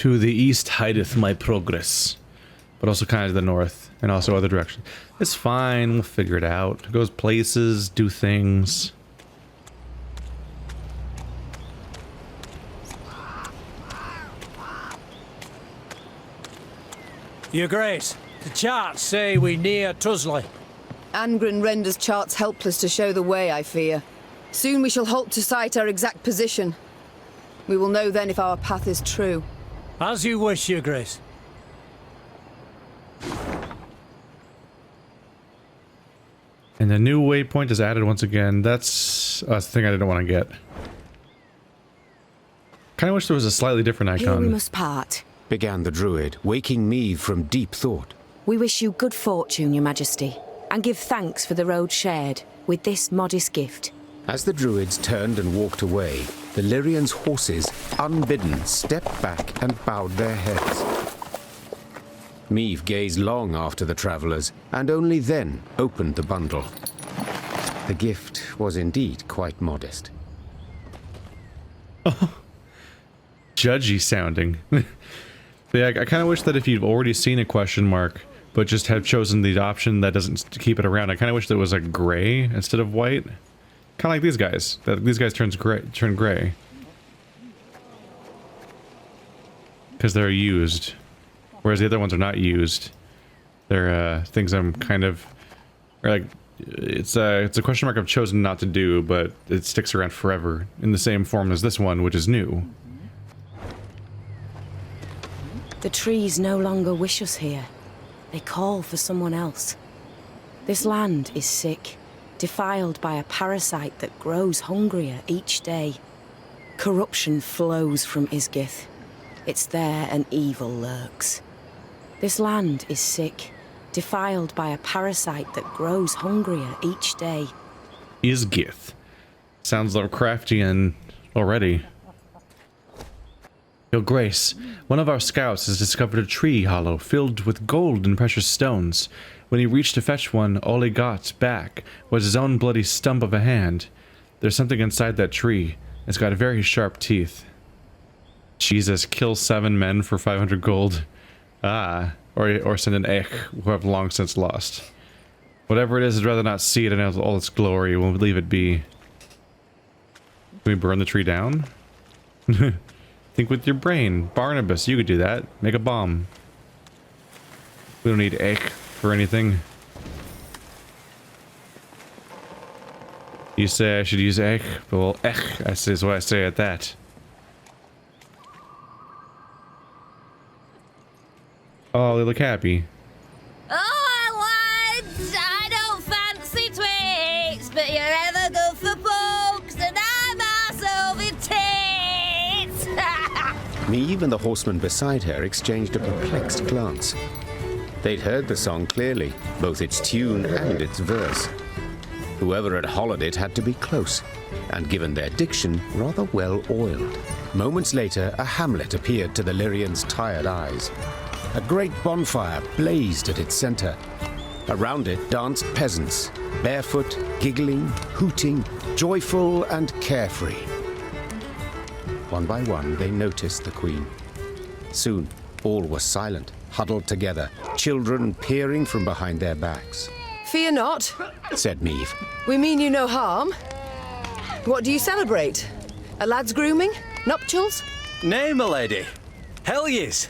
To the east hideth my progress. But also kind of to the north, and also other directions. It's fine, we'll figure it out. It goes places, do things. Your Grace, the charts say we near Tuzla. Angren renders charts helpless to show the way, I fear. Soon we shall halt to sight our exact position. We will know then if our path is true. As you wish, Your Grace. And the new waypoint is added once again. That's the thing I didn't want to get. Kind of wish there was a slightly different icon. Here we must part, began the druid, waking Meve from deep thought. We wish you good fortune, Your Majesty, and give thanks for the road shared with this modest gift. As the druids turned and walked away, the Lyrians' horses, unbidden, stepped back and bowed their heads. Meve gazed long after the travellers, and only then opened the bundle. The gift was indeed quite modest. Oh, judgy sounding. Yeah, I kind of wish that if you've already seen a question mark, but just have chosen the option that doesn't keep it around, I kind of wish there was a gray instead of white. Kind of like these guys. These guys turn gray. Because they're used. Whereas the other ones are not used. They're things I'm kind of... Or like, it's a question mark I've chosen not to do, but it sticks around forever. In the same form as this one, which is new. The trees no longer wish us here. They call for someone else. This land is sick, defiled by a parasite that grows hungrier each day. Corruption flows from Isgith. It's there an evil lurks. This land is sick, defiled by a parasite that grows hungrier each day. Isgith. Sounds Lovecraftian already. Your Grace, one of our scouts has discovered a tree hollow filled with gold and precious stones. When he reached to fetch one, all he got back was his own bloody stump of a hand. There's something inside that tree. It's got very sharp teeth. Jesus, kill 7 men for 500 gold. Ah, or send an Ech, who have long since lost. Whatever it is, I'd rather not see it in all its glory. We'll leave it be. Can we burn the tree down? Think with your brain. Barnabas, you could do that. Make a bomb. We don't need Ech for anything. You say I should use Ech? Well, Ech, is what I say at that. Oh, they look happy. Oh, lads, I don't fancy twits, but you're ever good for pokes, and I'm arse over tits. Meve and the horseman beside her exchanged a perplexed glance. They'd heard the song clearly, both its tune and its verse. Whoever had hollowed it had to be close, and given their diction, rather well oiled. Moments later, a hamlet appeared to the Lyrians' tired eyes. A great bonfire blazed at its center. Around it danced peasants, barefoot, giggling, hooting, joyful and carefree. One by one, they noticed the queen. Soon, all were silent, huddled together, children peering from behind their backs. Fear not, said Meve. We mean you no harm. What do you celebrate? A lad's grooming? Nuptials? Nay, my lady. Hell yes.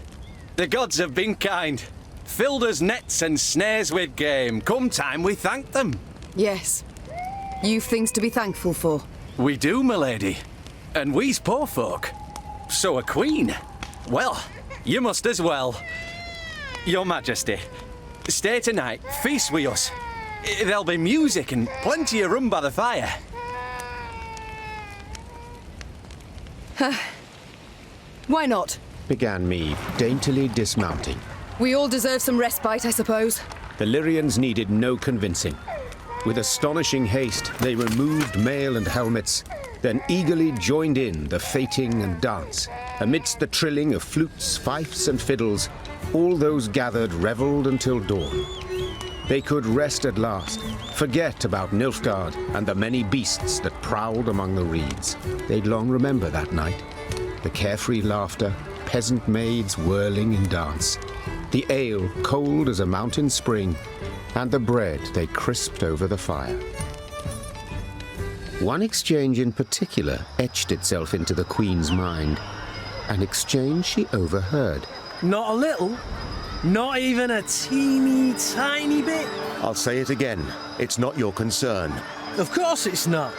The gods have been kind. Filled us nets and snares with game. Come time we thank them. Yes. You've things to be thankful for. We do, my lady. And we's poor folk. So a queen. Well, you must as well. Your Majesty, stay tonight, feast with us. There'll be music and plenty of rum by the fire. Why not? Began Meve, daintily dismounting. We all deserve some respite, I suppose. The Lyrians needed no convincing. With astonishing haste, they removed mail and helmets, then eagerly joined in the feting and dance. Amidst the trilling of flutes, fifes, and fiddles, all those gathered revelled until dawn. They could rest at last, forget about Nilfgaard and the many beasts that prowled among the reeds. They'd long remember that night. The carefree laughter, peasant maids whirling in dance, the ale cold as a mountain spring, and the bread they crisped over the fire. One exchange in particular etched itself into the Queen's mind, an exchange she overheard. Not a little? Not even a teeny tiny bit? I'll say it again. It's not your concern. Of course it's not.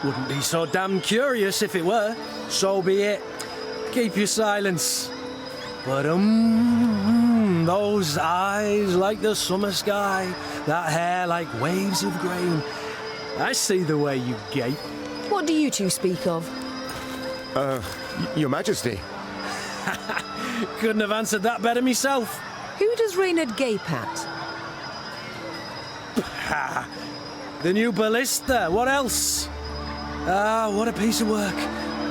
Wouldn't be so damn curious if it were. So be it. Keep your silence. But those eyes like the summer sky, that hair like waves of grain. I see the way you gape. What do you two speak of? Your Majesty. Couldn't have answered that better myself. Who does Reynard gape at? The new ballista, what else? Ah, what a piece of work.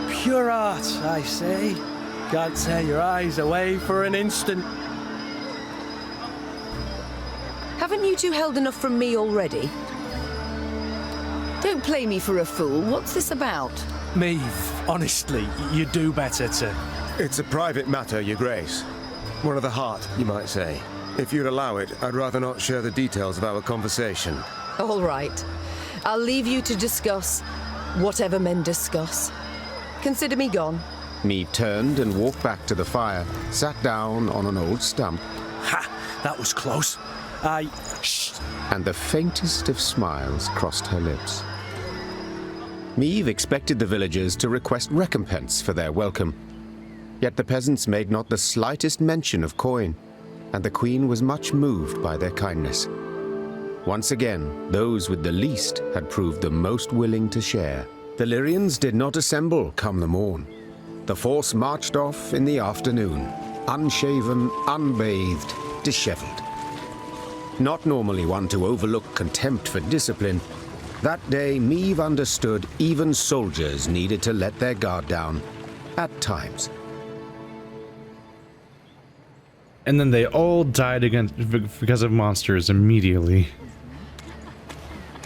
Pure art, I say. Can't tear your eyes away for an instant. Haven't you two held enough from me already? Don't play me for a fool. What's this about? Meve, honestly, you do better to... It's a private matter, Your Grace. One of the heart, you might say. If you'd allow it, I'd rather not share the details of our conversation. All right. I'll leave you to discuss whatever men discuss. Consider me gone. Meve turned and walked back to the fire, sat down on an old stump. Ha! That was close. Shh! And the faintest of smiles crossed her lips. Meve expected the villagers to request recompense for their welcome. Yet the peasants made not the slightest mention of coin, and the Queen was much moved by their kindness. Once again, those with the least had proved the most willing to share. The Lyrians did not assemble come the morn. The force marched off in the afternoon, unshaven, unbathed, dishevelled. Not normally one to overlook contempt for discipline, that day Meve understood even soldiers needed to let their guard down, at times. And then they all died because of monsters immediately.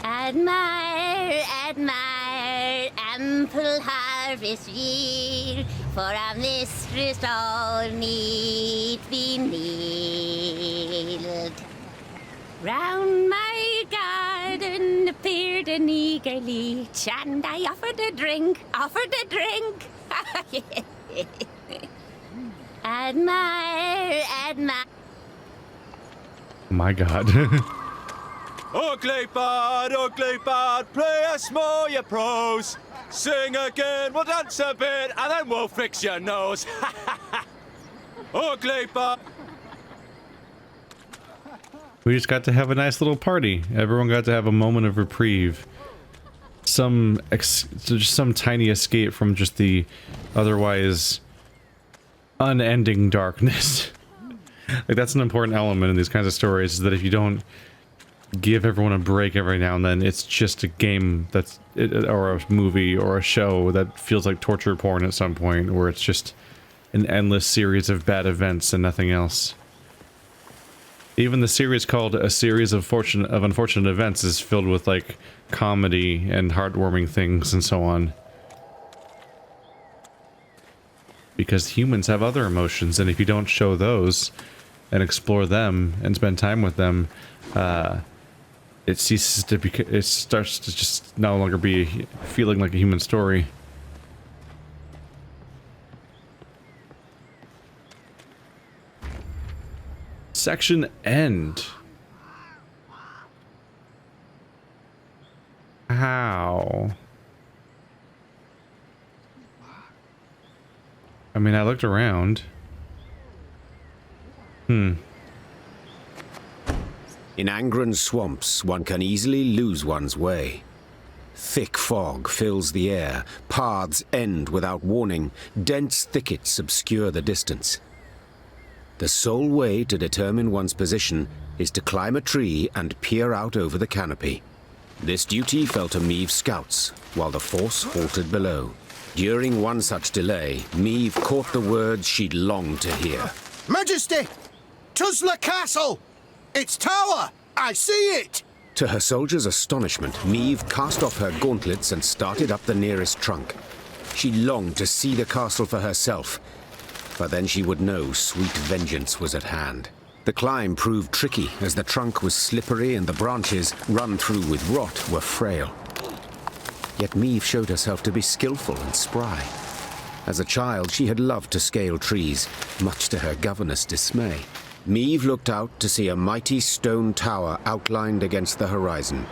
Admire, admire, ample harvest yield, for our mistress all need be kneeled. Round my garden appeared an eager leech, and I offered a drink, Admire, admire. My God. Ugly bard, play us more your prose. Sing again, we'll dance a bit, and then we'll fix your nose. Ugly bard. We just got to have a nice little party. Everyone got to have a moment of reprieve. Just some tiny escape from just the otherwise unending darkness. Like, that's an important element in these kinds of stories, is that if you don't give everyone a break every now and then, it's just a game or a movie or a show that feels like torture porn at some point, where it's just an endless series of bad events and nothing else. Even the series called A Series of Unfortunate Events is filled with, like, comedy and heartwarming things and so on. Because humans have other emotions, and if you don't show those and explore them and spend time with them, it ceases to be. It starts to just no longer be feeling like a human story. Section end. How? I mean, I looked around. In Angren's swamps, one can easily lose one's way. Thick fog fills the air, paths end without warning, dense thickets obscure the distance. The sole way to determine one's position is to climb a tree and peer out over the canopy. This duty fell to Meve's scouts, while the force halted below. During one such delay, Meve caught the words she'd longed to hear. Majesty! Tuzla Castle! Its tower! I see it! To her soldiers' astonishment, Meve cast off her gauntlets and started up the nearest trunk. She longed to see the castle for herself. but then she would know sweet vengeance was at hand. The climb proved tricky, as the trunk was slippery and the branches, run through with rot, were frail. Yet Meve showed herself to be skillful and spry. As a child, she had loved to scale trees, much to her governess' dismay. Meve looked out to see a mighty stone tower outlined against the horizon.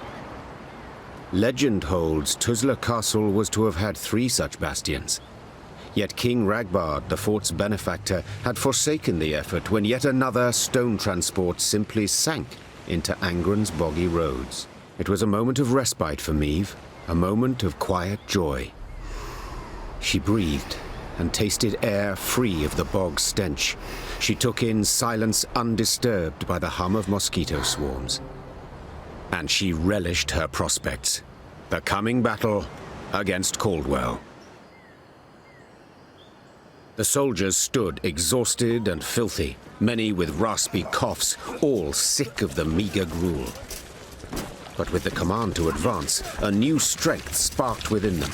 Legend holds Tuzla Castle was to have had 3 such bastions. Yet King Ragbard, the fort's benefactor, had forsaken the effort when yet another stone transport simply sank into Angren's boggy roads. It was a moment of respite for Meve, a moment of quiet joy. She breathed and tasted air free of the bog stench. She took in silence undisturbed by the hum of mosquito swarms. And she relished her prospects. The coming battle against Caldwell. The soldiers stood exhausted and filthy, many with raspy coughs, all sick of the meager gruel. But with the command to advance, a new strength sparked within them.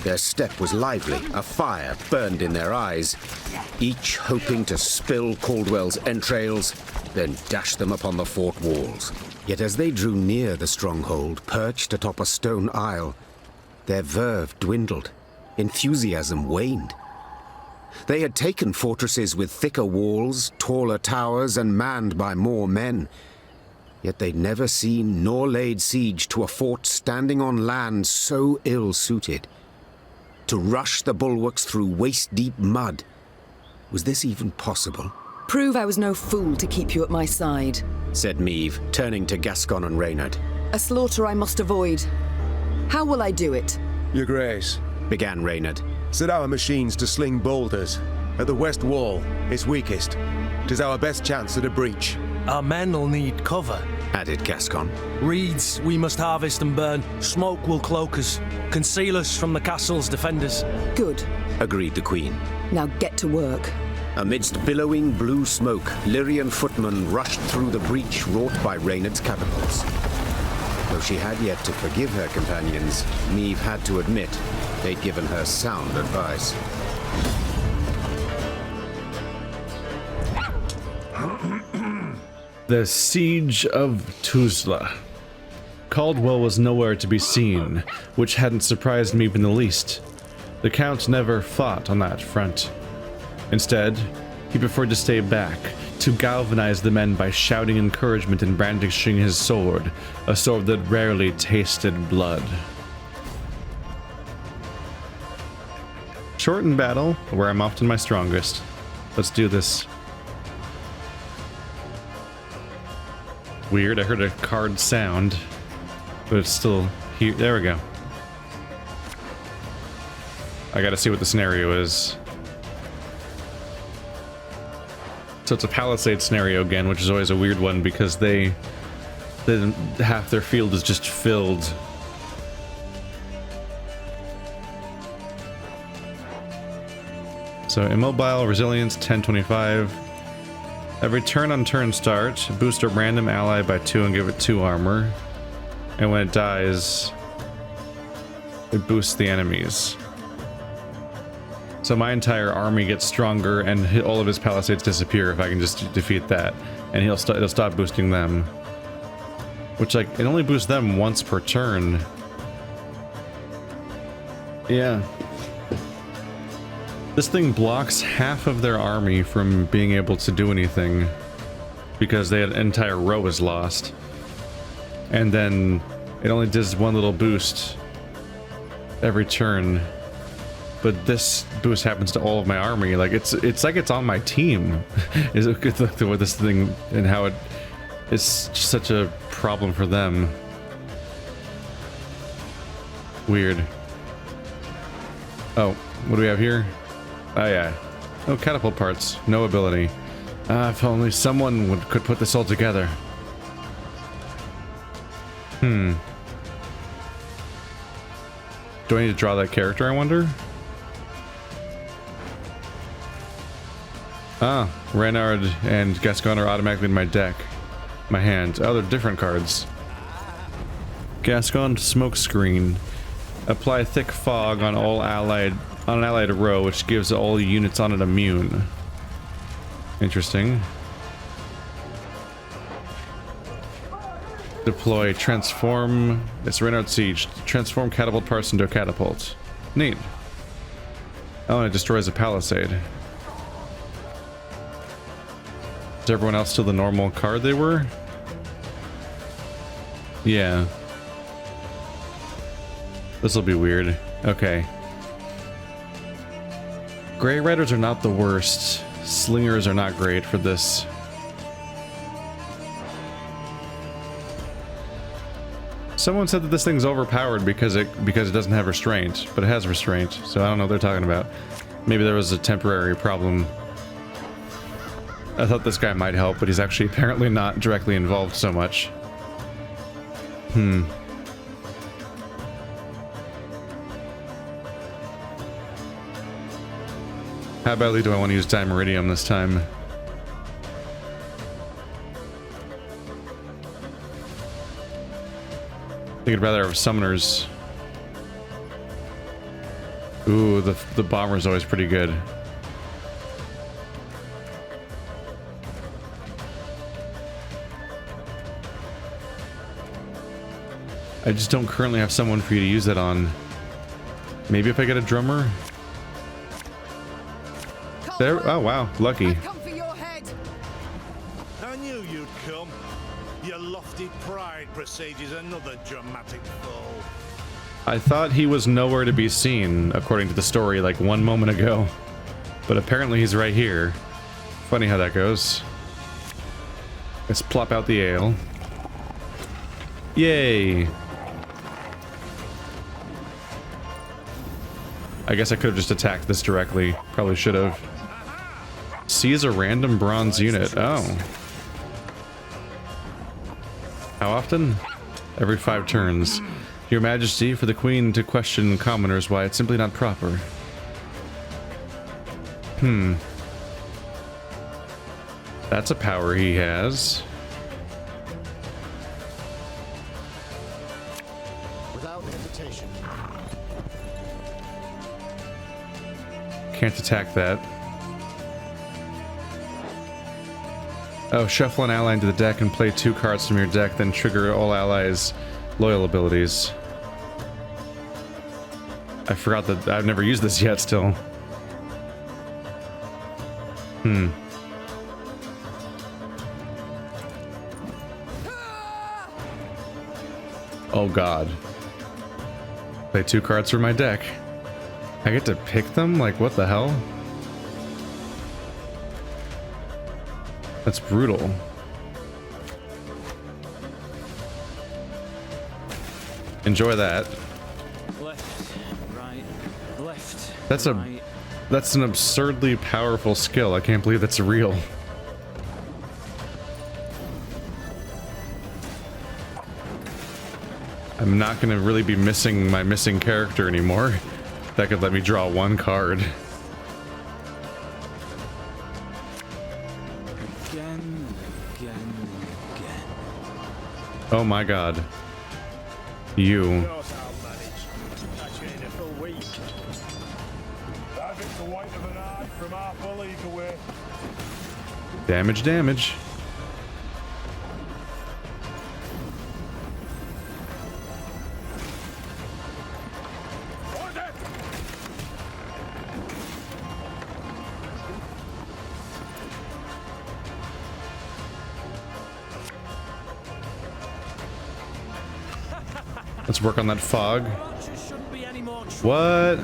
Their step was lively, a fire burned in their eyes, each hoping to spill Caldwell's entrails, then dash them upon the fort walls. Yet as they drew near the stronghold, perched atop a stone isle, their verve dwindled, enthusiasm waned. They had taken fortresses with thicker walls, taller towers, and manned by more men. Yet they'd never seen nor laid siege to a fort standing on land so ill-suited. To rush the bulwarks through waist-deep mud. Was this even possible? Prove I was no fool to keep you at my side, said Meve, turning to Gascon and Reynard. A slaughter I must avoid. How will I do it? Your Grace, began Reynard. set our machines to sling boulders. At the west wall, it's weakest. 'Tis our best chance at a breach. Our men'll need cover, added Gascon. Reeds we must harvest and burn. Smoke will cloak us, conceal us from the castle's defenders. Good, Agreed the Queen. now get to work. Amidst billowing blue smoke, Lyrian footmen rushed through the breach wrought by Reynard's catapults. Though she had yet to forgive her companions, Meve had to admit they'd given her sound advice. The Siege of Tuzla. Caldwell was nowhere to be seen, which hadn't surprised me in the least. The Count never fought on that front. Instead, he preferred to stay back, to galvanize the men by shouting encouragement and brandishing his sword, a sword that rarely tasted blood. Short in battle, where I'm often my strongest. Let's do this. Weird, I heard a card sound, but it's still here. There we go. I gotta see what the scenario is. So it's a palisade scenario again, which is always a weird one because they half their field is just filled. So immobile, resilience, 1025. Every turn on turn start, boost a random ally by 2 and give it 2 armor. And when it dies, it boosts the enemies. So my entire army gets stronger and all of his palisades disappear if I can just defeat that. And it'll stop boosting them. Which, like, it only boosts them once per turn. Yeah. This thing blocks half of their army from being able to do anything because an entire row is lost. And then it only does one little boost every turn. But this boost happens to all of my army. Like it's like it's on my team. Is it with this thing and how it is such a problem for them. Weird. Oh, what do we have here? Oh yeah. Oh, catapult parts. No ability. If only someone could put this all together. Do I need to draw that character, I wonder? Ah, Reynard and Gascon are automatically in my deck. My hand. Oh, they're different cards. Gascon smoke screen. Apply thick fog on an allied row, which gives all units on it immune. Interesting. Deploy, transform. It's Reynard Siege. Transform catapult parts into a catapult. Neat. Oh, and it destroys a palisade. Is everyone else still the normal card they were? Yeah. This will be weird. Okay. Grey Riders are not the worst. Slingers are not great for this. Someone said that this thing's overpowered because it doesn't have restraint, but it has restraint, so I don't know what they're talking about. Maybe there was a temporary problem. I thought this guy might help, but he's actually apparently not directly involved so much. How badly do I want to use iridium this time? I think I'd rather have summoners. Ooh, the bomber's always pretty good. I just don't currently have someone for you to use that on. Maybe if I get a drummer? There, oh wow, lucky. I knew you'd come. Your lofty pride presages another dramatic fall. I thought he was nowhere to be seen, according to the story, like 1 moment ago. But apparently he's right here. Funny how that goes. Let's plop out the ale. Yay! I guess I could have just attacked this directly. Probably should have. Seize a random bronze unit. Oh. How often? Every 5 turns. Your Majesty, for the Queen to question commoners why it's simply not proper. That's a power he has. Without hesitation. Can't attack that. Oh, shuffle an ally into the deck and play 2 cards from your deck, then trigger all allies' loyal abilities. I forgot that I've never used this yet still. Oh god. Play 2 cards from my deck. I get to pick them? Like, what the hell? That's brutal. Enjoy that. Left, right, left. That's right. That's an absurdly powerful skill. I can't believe that's real. I'm not gonna really be missing my missing character anymore. That could let me draw 1 card. Again. Oh my god. You. Of course I'll manage. Catch you in a full week. I've hit the white of an eye from half a league away. Damage, damage. Let's work on that fog. What?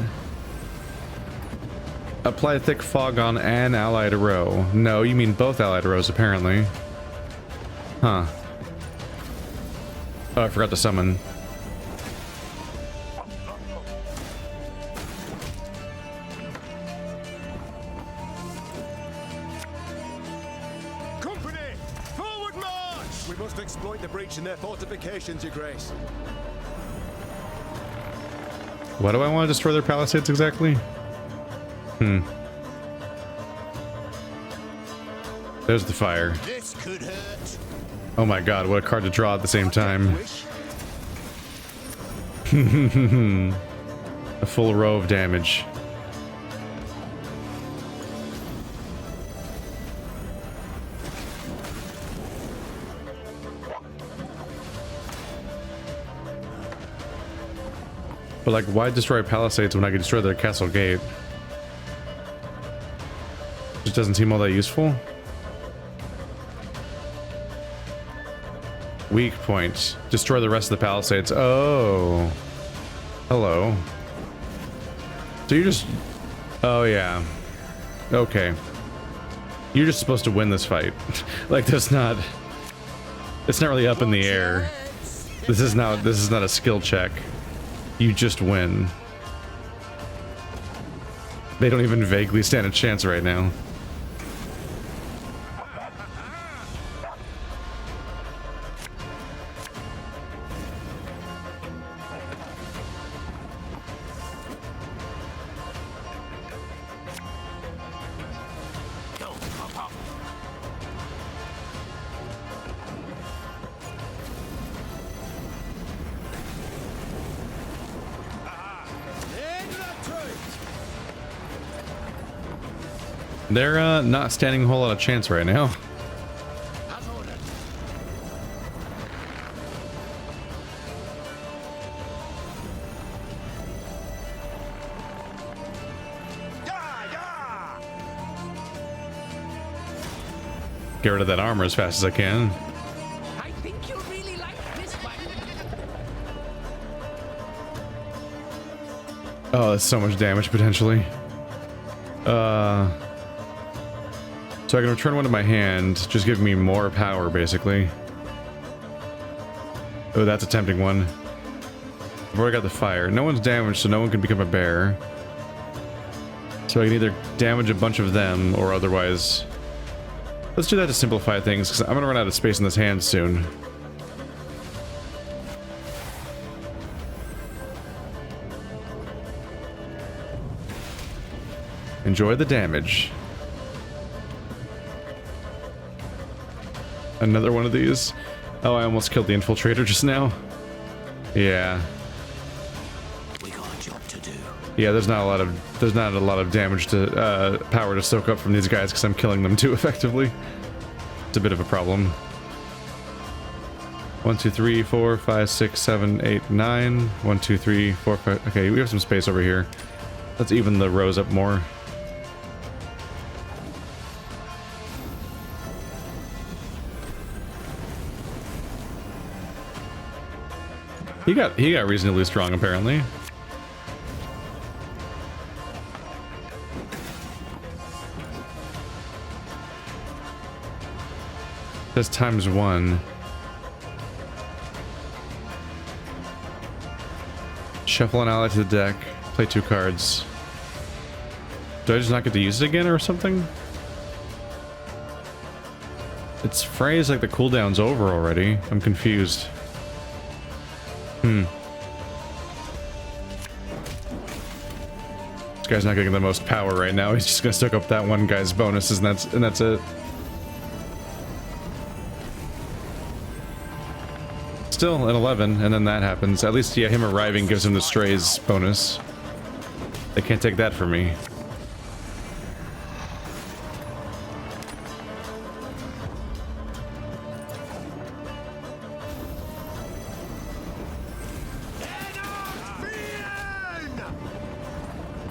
Apply thick fog on an allied row. No, you mean both allied rows, apparently. Huh. Oh, I forgot to summon. Company! Forward march! We must exploit the breach in their fortifications, Your Grace. Why do I want to destroy their palisades exactly? There's the fire. This could hurt. Oh my god, what a card to draw at the same time. A full row of damage. But like, why destroy palisades when I can destroy their castle gate? It doesn't seem all that useful. Weak point. Destroy the rest of the palisades. Oh. Hello. So you're just... Oh, yeah. Okay. You're just supposed to win this fight. Like, there's not... It's not really up in the air. This is not a skill check. You just win. They don't even vaguely stand a chance right now. They're not standing a whole lot of chance right now. Get rid of that armor as fast as I can. I think you'll really like this one. Oh, that's so much damage potentially. So I can return one to my hand, just give me more power, basically. Oh, that's a tempting one. I've already got the fire. No one's damaged, so no one can become a bear. So I can either damage a bunch of them, or otherwise... Let's do that to simplify things, because I'm gonna run out of space in this hand soon. Enjoy the damage. Another one of these. Oh, I almost killed the infiltrator just now. Yeah. We got a job to do. Yeah, there's not a lot of damage to power to soak up from these guys because I'm killing them too effectively. It's a bit of a problem. 1, 2, 3, 4, 5, 6, 7, 8, 9. 1, 2, 3, 4, 5. Okay, we have some space over here. Let's even the rows up more. He got reasonably strong, apparently. That's ×1. Shuffle an ally to the deck. Play 2 cards. Do I just not get to use it again or something? It's phrased like the cooldown's over already. I'm confused. This guy's not getting the most power right now. He's just gonna soak up that one guy's bonuses, and that's it. Still an 11, and then that happens. At least, yeah, him arriving gives him the strays bonus. They can't take that from me.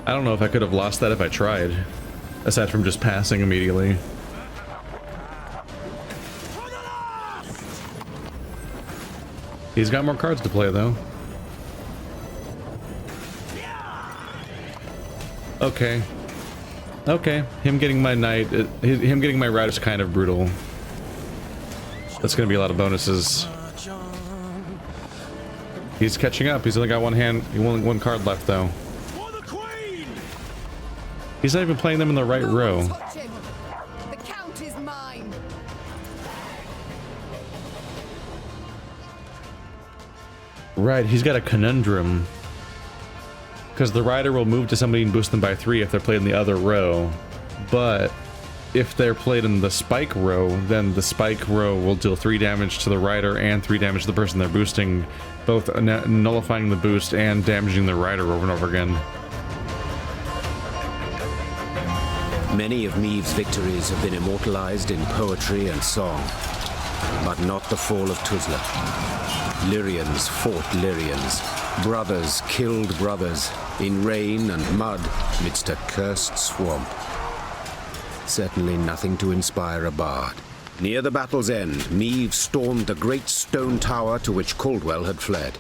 I don't know if I could have lost that if I tried, aside from just passing immediately. He's got more cards to play, though. Okay. Okay, him getting my knight, him getting my rat is kind of brutal. That's gonna be a lot of bonuses. He's catching up. He's only got one card left, though. He's not even playing them in the right row. The count is mine. Right, he's got a conundrum. Because the rider will move to somebody and boost them by 3 if they're played in the other row. But if they're played in the spike row, then the spike row will deal 3 damage to the rider and 3 damage to the person they're boosting, both nullifying the boost and damaging the rider over and over again. Many of Meve's victories have been immortalized in poetry and song. but not the fall of Tuzla. Lyrians fought Lyrians. Brothers killed brothers, in rain and mud, midst a cursed swamp. Certainly nothing to inspire a bard. Near the battle's end, Meve stormed the great stone tower to which Caldwell had fled.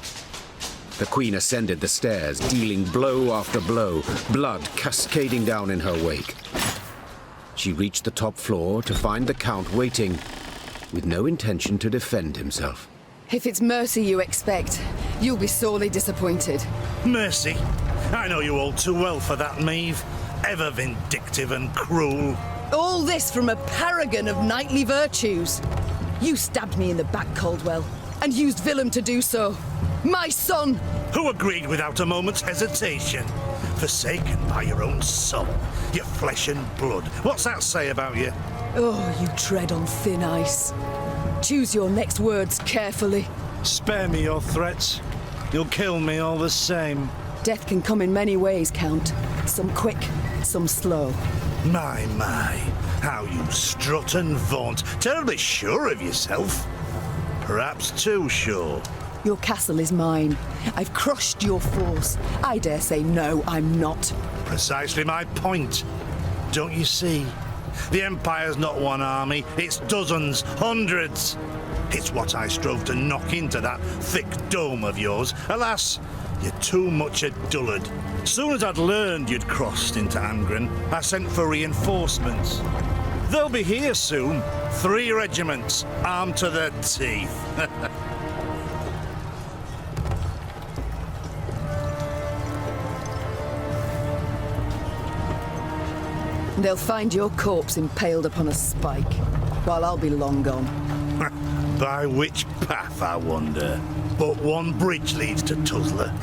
The Queen ascended the stairs, dealing blow after blow, blood cascading down in her wake. She reached the top floor to find the Count waiting, with no intention to defend himself. If it's mercy you expect, you'll be sorely disappointed. Mercy? I know you all too well for that, Meve. Ever vindictive and cruel. All this from a paragon of knightly virtues. You stabbed me in the back, Caldwell, and used Willem to do so. My son! Who agreed without a moment's hesitation? Forsaken by your own son, your flesh and blood. What's that say about you? Oh, you tread on thin ice. Choose your next words carefully. Spare me your threats. You'll kill me all the same. Death can come in many ways, Count. Some quick, some slow. My, how you strut and vaunt. Terribly sure of yourself. Perhaps too sure. Your castle is mine. I've crushed your force. I dare say no, I'm not. Precisely my point. Don't you see? The Empire's not one army, it's dozens, hundreds. It's what I strove to knock into that thick dome of yours. Alas, you're too much a dullard. Soon as I'd learned you'd crossed into Angren, I sent for reinforcements. They'll be here soon. 3 regiments, armed to the teeth. They'll find your corpse impaled upon a spike, while I'll be long gone. By which path, I wonder? But one bridge leads to Tuzla.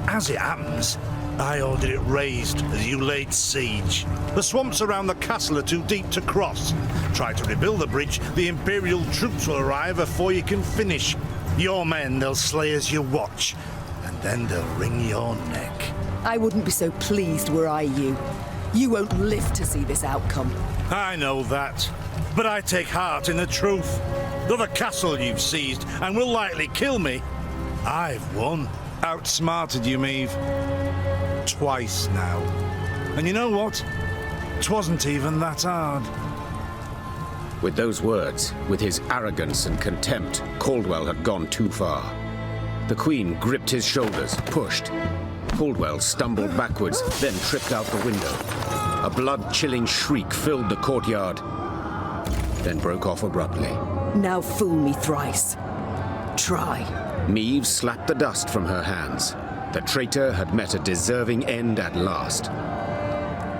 As it happens, I ordered it raised as you laid siege. The swamps around the castle are too deep to cross. Try to rebuild the bridge, the Imperial troops will arrive before you can finish. Your men they'll slay as you watch, and then they'll wring your neck. I wouldn't be so pleased were I you. You won't live to see this outcome. I know that, but I take heart in the truth. Though the castle you've seized and will likely kill me, I've won. Outsmarted you, Meve. Twice now. And you know what? 'Twasn't even that hard. With those words, with his arrogance and contempt, Caldwell had gone too far. The Queen gripped his shoulders, pushed. Caldwell stumbled backwards, then tripped out the window. A blood-chilling shriek filled the courtyard, then broke off abruptly. Now fool me thrice. Try. Meve slapped the dust from her hands. The traitor had met a deserving end at last.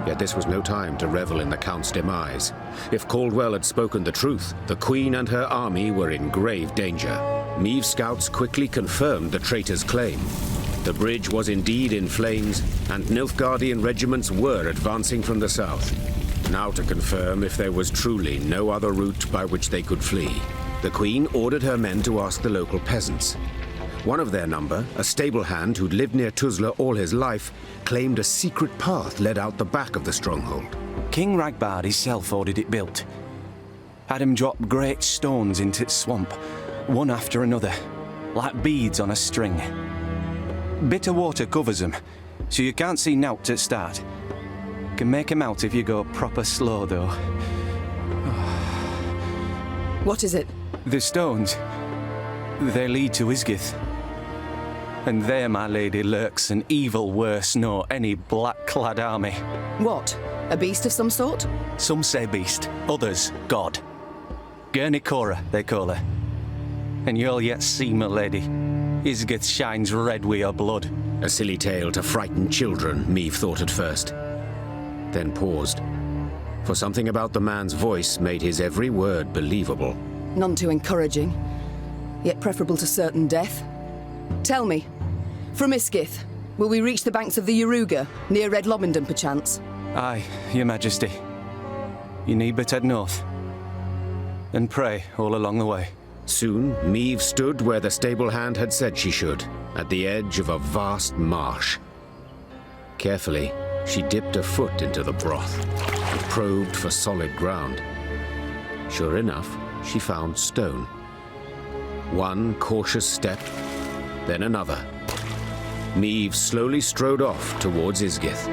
Yet this was no time to revel in the Count's demise. If Caldwell had spoken the truth, the Queen and her army were in grave danger. Meve's scouts quickly confirmed the traitor's claim. The bridge was indeed in flames, and Nilfgaardian regiments were advancing from the south. Now to confirm if there was truly no other route by which they could flee. The Queen ordered her men to ask the local peasants. One of their number, a stable hand who'd lived near Tuzla all his life, claimed a secret path led out the back of the stronghold. King Ragbard himself ordered it built. Had him drop great stones into its swamp, one after another, like beads on a string. Bitter water covers them, so you can't see nowt at start. Can make 'em out if you go proper slow, though. What is it? The stones, they lead to Isgith. And there, my lady, lurks an evil worse nor any black-clad army. What? A beast of some sort? Some say beast, others god. Gurnikora, they call her. And you'll yet see, my lady. Isgith shines red with your blood. A silly tale to frighten children, Meve thought at first. Then paused. For something about the man's voice made his every word believable. None too encouraging, yet preferable to certain death. Tell me, from Isgith, will we reach the banks of the Yaruga, near Red Lobenden, perchance? Aye, your majesty. You need but head north. And pray all along the way. Soon, Meve stood where the stable hand had said she should, at the edge of a vast marsh. Carefully, she dipped a foot into the broth and probed for solid ground. Sure enough, she found stone. One cautious step, then another. Meve slowly strode off towards Isgith.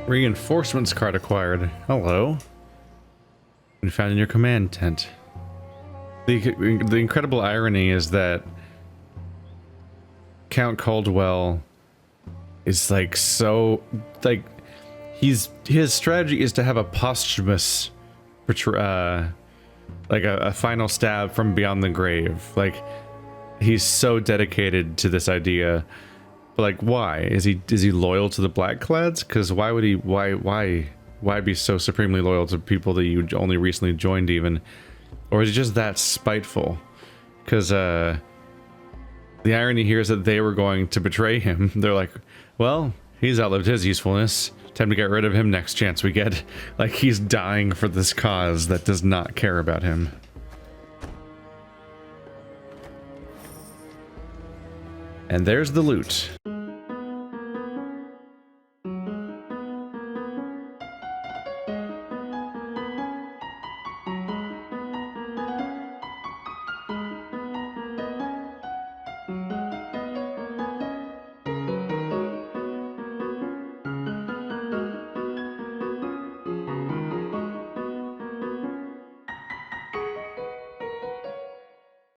Reinforcements card acquired. Hello. Been found in your command tent. The incredible irony is that Count Caldwell is like so like his strategy is to have a posthumous like a final stab from beyond the grave. Like he's so dedicated to this idea. But like, why is he loyal to the Blackclads? Because why would he? Why be so supremely loyal to people that you only recently joined, even? Or is he just that spiteful? Because the irony here is that they were going to betray him. They're like, well, he's outlived his usefulness. Time to get rid of him next chance we get. Like, he's dying for this cause that does not care about him. And there's the loot.